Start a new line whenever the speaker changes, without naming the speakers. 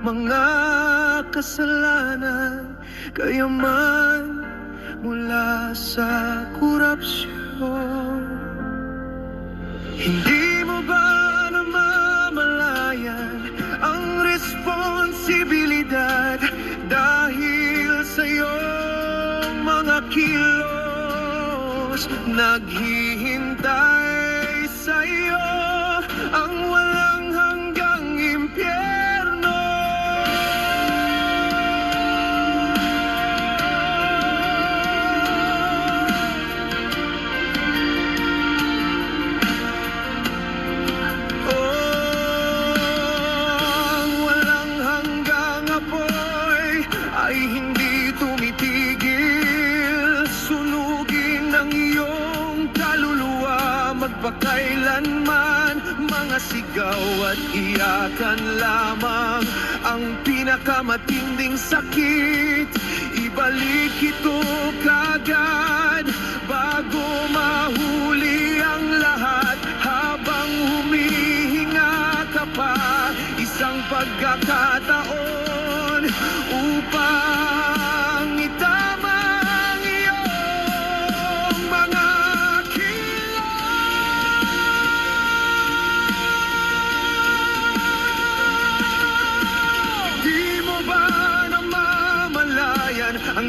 mga kasalanan, kayaman mula sa korupsyon. Hindi mo ba namamalayan ang responsibilidad dahil sa iyong mga kilos? Naghihintay sa iyo ang walang hanggang impyerno. Ang walang hanggang apoy ay hindi tumitigil. Sunugin ang iyong kaluluwa magpakailanman. Mga sigaw at iyakan lamang ang pinakamatinding sakit. Ibalik ito kagad bago mahuli ang lahat. Habang humihinga ka pa, isang pagkakataon upang itama ang iyong mga kilos. Di mo ba namamalayan ang